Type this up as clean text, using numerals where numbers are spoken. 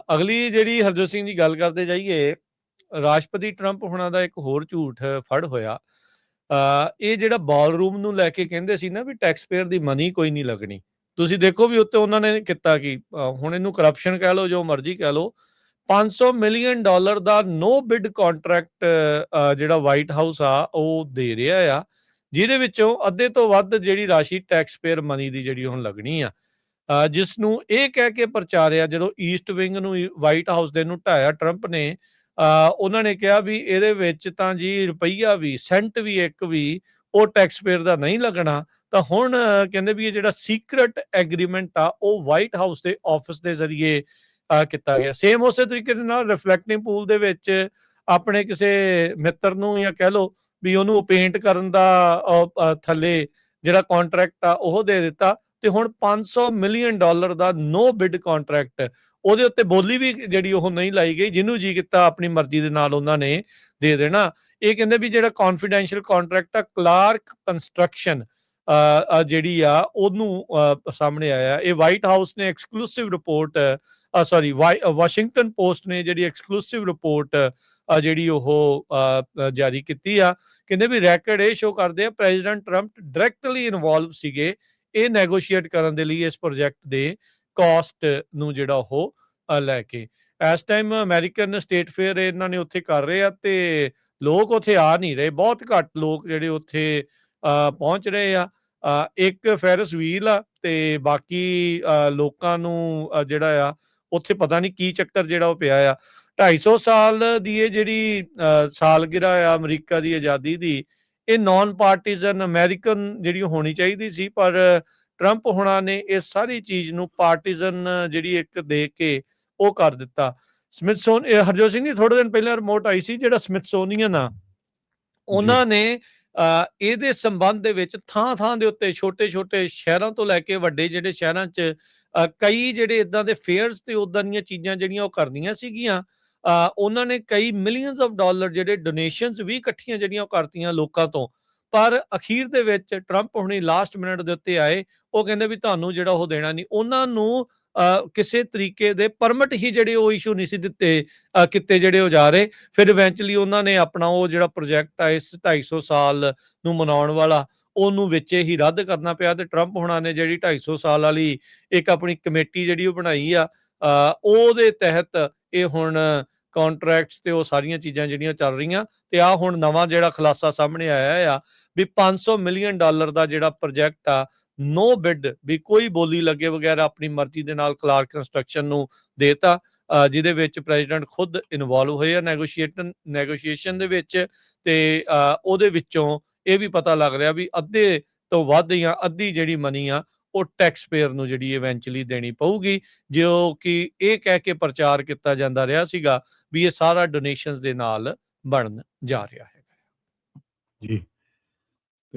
ਅਗਲੀ ਜਿਹੜੀ ਹਰਜੋਤ ਸਿੰਘ ਦੀ ਗੱਲ ਕਰਦੇ ਜਾਈਏ, ਰਾਸ਼ਟਰਪਤੀ ਟਰੰਪ ਹੁਣਾਂ ਦਾ ਇੱਕ ਹੋਰ ਝੂਠ ਫੜ ਹੋਇਆ। ਇਹ ਜਿਹੜਾ ਬਾਲਰੂਮ ਨੂੰ ਲੈ ਕੇ ਕਹਿੰਦੇ ਸੀ ਨਾ ਵੀ ਟੈਕਸ ਪੇਅਰ ਦੀ ਮਨੀ ਕੋਈ ਨਹੀਂ ਲੱਗਣੀ। ਤੁਸੀਂ ਦੇਖੋ ਵੀ ਉੱਤੇ ਉਹਨਾਂ ਨੇ ਕੀਤਾ ਕੀ, ਹੁਣ ਇਹਨੂੰ ਕਰਪਸ਼ਨ ਕਹਿ ਲਓ, ਜੋ ਮਰਜ਼ੀ ਕਹਿ ਲਓ। $500 ਮਿਲੀਅਨ ਦਾ ਨੋ ਬਿਡ ਕੰਟਰੈਕਟ ਜਿਹੜਾ ਵਾਈਟ ਹਾਊਸ ਆ ਉਹ ਦੇ ਰਿਹਾ ਆ, ਜਿਹਦੇ ਵਿੱਚੋਂ ਅੱਧੇ ਤੋਂ ਵੱਧ ਜਿਹੜੀ ਰਾਸ਼ੀ ਟੈਕਸ ਪੇਅਰ ਮਨੀ ਦੀ ਜਿਹੜੀ ਹੁਣ ਲੱਗਣੀ ਆ। ਜਿਸ ਨੂੰ ਇਹ ਕਹਿ ਕੇ ਪ੍ਰਚਾਰਿਆ, ਜਦੋਂ ਈਸਟ ਵਿੰਗ ਨੂੰ ਵਾਈਟ ਹਾਊਸ ਦੇ ਨੂੰ ਢਾਇਆ ਟਰੰਪ ਨੇ, ਉਹਨਾਂ ਨੇ ਕਿਹਾ ਵੀ ਇਹਦੇ ਵਿੱਚ ਤਾਂ ਜੀ ਰੁਪਈਆ ਵੀ, ਸੈਂਟ ਵੀ ਇੱਕ ਵੀ ਉਹ ਟੈਕਸ ਪੇਅਰ ਦਾ ਨਹੀਂ ਲੱਗਣਾ। ਤਾਂ ਹੁਣ ਕਹਿੰਦੇ ਵੀ ਇਹ ਜਿਹੜਾ ਸੀਕ੍ਰੇਟ ਐਗਰੀਮੈਂਟ ਆ ਉਹ ਵਾਈਟ ਹਾਊਸ ਦੇ ਆਫਿਸ ਦੇ ਜ਼ਰੀਏ ਕੀਤਾ ਗਿਆ। ਸੇਮ ਉਸੇ ਤਰੀਕੇ ਦੇ ਨਾਲ ਰਿਫਲੈਕਟਿੰਗ ਪੂਲ ਦੇ ਵਿੱਚ ਆਪਣੇ ਕਿਸੇ ਮਿੱਤਰ ਨੂੰ ਜਾਂ ਕਹਿ ਲਓ ਵੀ ਉਹਨੂੰ ਪੇਂਟ ਕਰਨ ਦਾ ਥੱਲੇ ਜਿਹੜਾ ਕੰਟਰੈਕਟ ਆ ਉਹ ਦੇ ਦਿੱਤਾ, ਤੇ ਹੁਣ $500 ਮਿਲੀਅਨ ਦਾ ਨੋ ਬਿਡ ਕੰਟਰੈਕਟ, ਉਹਦੇ ਉੱਤੇ ਬੋਲੀ ਵੀ ਜਿਹੜੀ ਉਹ ਨਹੀਂ ਲਾਈ ਗਈ, ਜਿਹਨੂੰ ਜੀ ਕੀਤਾ ਆਪਣੀ ਮਰਜ਼ੀ ਦੇ ਨਾਲ ਉਹਨਾਂ ਨੇ ਦੇ ਦੇਣਾ। ਇਹ ਕਹਿੰਦੇ ਵੀ ਜਿਹੜਾ ਕੌਨਫੀਡੈਂਸ਼ੀਅਲ ਕੰਟਰੈਕਟ ਆ ਕਲਾਰਕ ਕੰਸਟਰਕਸ਼ਨ ਜਿਹੜੀ ਆ ਉਹਨੂੰ ਸਾਹਮਣੇ ਆਇਆ। ਇਹ ਵਾਈਟ ਹਾਊਸ ਨੇ ਐਕਸਕਲੂਸਿਵ ਰਿਪੋਰਟ, ਵਾਸ਼ਿੰਗਟਨ ਪੋਸਟ ਨੇ ਜਿਹੜੀ ਐਕਸਕਲੂਸਿਵ ਰਿਪੋਰਟ ਜਿਹੜੀ ਉਹ ਜਾਰੀ ਕੀਤੀ ਆ। ਕਹਿੰਦੇ ਵੀ ਰੈਕਡ ਇਹ ਸ਼ੋ ਕਰਦੇ ਆ ਪ੍ਰੈਜ਼ੀਡੈਂਟ ਟਰੰਪ ਡਾਇਰੈਕਟਲੀ ਇਨਵੋਲਵ ਸੀਗੇ ਇਹ ਨੈਗੋਸ਼ੀਏਟ ਕਰਨ ਦੇ ਲਈ, ਇਸ ਪ੍ਰੋਜੈਕਟ ਦੇ ਕਾਸਟ ਨੂੰ ਜਿਹੜਾ ਉਹ ਲੈ ਕੇ। ਇਸ ਟਾਈਮ ਅਮਰੀਕਨ ਸਟੇਟ ਫੇਅਰ ਇਹਨਾਂ ਨੇ ਉੱਥੇ ਕਰ ਰਹੇ ਆ, ਤੇ ਲੋਕ ਉੱਥੇ ਆ ਨਹੀਂ ਰਹੇ, ਬਹੁਤ ਘੱਟ ਲੋਕ ਜਿਹੜੇ ਉੱਥੇ ਪਹੁੰਚ ਰਹੇ ਆ। ਇੱਕ ਫੈਰਸ ਵੀਲ ਆ, ਤੇ ਬਾਕੀ ਲੋਕਾਂ ਨੂੰ ਜਿਹੜਾ ਆ ਉੱਥੇ ਪਤਾ ਨਹੀਂ ਕੀ ਚੱਕਰ ਜਿਹੜਾ ਉਹ ਪਿਆ ਆ। 250 ਸਾਲ ਦੀ ਇਹ ਜਿਹੜੀ ਸਾਲਗਿਰਾ ਆ ਅਮਰੀਕਾ ਦੀ ਆਜ਼ਾਦੀ ਦੀ, ਇਹ ਨਾਨ ਪਾਰਟੀਜ਼ਨ ਅਮਰੀਕਨ ਜਿਹੜੀ ਹੋਣੀ ਚਾਹੀਦੀ ਸੀ, ਪਰ ਟਰੰਪ ਹੁਣਾਂ ਨੇ ਇਸ ਸਾਰੀ ਚੀਜ਼ ਨੂੰ ਪਾਰਟੀਜ਼ਨ ਜਿਹੜੀ ਇੱਕ ਦੇ ਕੇ ਉਹ ਕਰ ਦਿੱਤਾ। ਹਰਜੋਤ ਸਿੰਘ ਜੀ ਥੋੜੇ ਦਿਨ ਪਹਿਲਾਂ ਰਿਮੋਟ ਆਈ ਸੀ, ਜਿਹੜਾ ਸਮਿਥਸੋਨੀਅਨ ਆ ਉਹਨਾਂ ਨੇ ਇਹਦੇ ਸੰਬੰਧ ਦੇ ਵਿੱਚ ਥਾਂ ਦੇ ਉੱਤੇ ਛੋਟੇ ਸ਼ਹਿਰਾਂ ਤੋਂ ਲੈ ਕੇ ਵੱਡੇ ਜਿਹੜੇ ਸ਼ਹਿਰਾਂ 'ਚ ਕਈ ਜਿਹੜੇ ਇਦਾਂ ਦੇ ਫੇਅਰਸ ਤੇ ਉਦਾਂ ਦੀਆਂ ਚੀਜ਼ਾਂ ਜਿਹੜੀਆਂ ਉਹ ਕਰਨੀਆਂ ਸੀਗੀਆਂ। ਉਹਨਾਂ ਨੇ ਕਈ ਮਿਲੀਅਨਸ ਆਫ ਡਾਲਰ ਜਿਹੜੇ ਡੋਨੇਸ਼ਨਸ ਵੀ ਇਕੱਠੀਆਂ ਜਿਹੜੀਆਂ ਉਹ ਕਰਤੀਆਂ ਲੋਕਾਂ ਤੋਂ, ਪਰ ਅਖੀਰ ਦੇ ਵਿੱਚ ਟਰੰਪ ਹੁਣੀ ਲਾਸਟ ਮਿੰਟ ਦੇ ਉੱਤੇ ਆਏ, ਉਹ ਕਹਿੰਦੇ ਵੀ ਤੁਹਾਨੂੰ ਜਿਹੜਾ ਉਹ ਦੇਣਾ ਨਹੀਂ। ਉਹਨਾਂ ਨੂੰ ਕਿਸੇ ਤਰੀਕੇ ਦੇ ਪਰਮਿਟ ਹੀ ਜਿਹੜੇ ਉਹ ਇਸ਼ੂ ਨਹੀਂ ਸੀ ਦਿੱਤੇ ਕਿਤੇ ਜਿਹੜੇ ਉਹ ਜਾ ਰਹੇ। ਫਿਰ ਇਵੈਂਚੁਅਲੀ ਉਹਨਾਂ ਨੇ ਆਪਣਾ ਉਹ ਜਿਹੜਾ ਪ੍ਰੋਜੈਕਟ ਆ ਇਸ 250 ਸਾਲ ਨੂੰ ਮਨਾਉਣ ਵਾਲਾ, ਉਹਨੂੰ ਵਿੱਚੇ ਹੀ ਰੱਦ ਕਰਨਾ ਪਿਆ। ਤੇ ਟਰੰਪ ਹੁਣਾਂ ਨੇ ਜਿਹੜੀ 250 ਸਾਲ ਵਾਲੀ ਇੱਕ ਆਪਣੀ ਕਮੇਟੀ ਜਿਹੜੀ ਉਹ ਬਣਾਈ ਆ, ਉਹਦੇ ਤਹਿਤ ਇਹ ਹੁਣ ਕੰਟਰੈਕਟਸ ਤੇ ਉਹ ਸਾਰੀਆਂ ਚੀਜ਼ਾਂ ਜਿਹੜੀਆਂ ਚੱਲ ਰਹੀਆਂ। ਤੇ ਆ ਹੁਣ ਨਵਾਂ ਜਿਹੜਾ ਖੁਲਾਸਾ ਸਾਹਮਣੇ ਆਇਆ ਆ ਵੀ $500 ਮਿਲੀਅਨ ਦਾ ਜਿਹੜਾ ਪ੍ਰੋਜੈਕਟ ਆ ਨੋ ਬਿਡ, ਵੀ ਕੋਈ ਬੋਲੀ ਲੱਗੇ ਵਗੈਰਾ ਆਪਣੀ ਮਰਜ਼ੀ ਦੇ ਨਾਲ ਕਲਾਰਕ ਕੰਸਟਰਕਸ਼ਨ ਨੂੰ ਦੇਤਾ, ਜਿਹਦੇ ਵਿੱਚ ਪ੍ਰੈਜ਼ੀਡੈਂਟ ਖੁਦ ਇਨਵੋਲਵ ਹੋਏ ਆ ਨੈਗੋਸ਼ੀਏਸ਼ਨ ਦੇ ਵਿੱਚ। ਤੇ ਉਹਦੇ ਵਿੱਚੋਂ ਇਹ ਵੀ ਪਤਾ ਲੱਗ ਰਿਹਾ ਵੀ ਅੱਧੇ ਤੋਂ ਵੱਧ ਜਾਂ ਅੱਧੀ ਜਿਹੜੀ ਮਨੀ ਆ ਉਹ ਟੈਕਸ ਪੇਅਰ ਨੂੰ ਜਿਹੜੀ ਇਵੈਂਚੁਅਲੀ ਦੇਣੀ ਪਊਗੀ, ਜੋ ਕਿ ਇਹ ਕਹਿ ਕੇ ਪ੍ਰਚਾਰ ਕੀਤਾ ਜਾਂਦਾ ਰਿਹਾ ਸੀਗਾ ਵੀ ਇਹ ਸਾਰਾ ਡੋਨੇਸ਼ਨਸ ਦੇ ਨਾਲ ਬਣਨ ਜਾ ਰਿਹਾ ਹੈ। ਜੀ।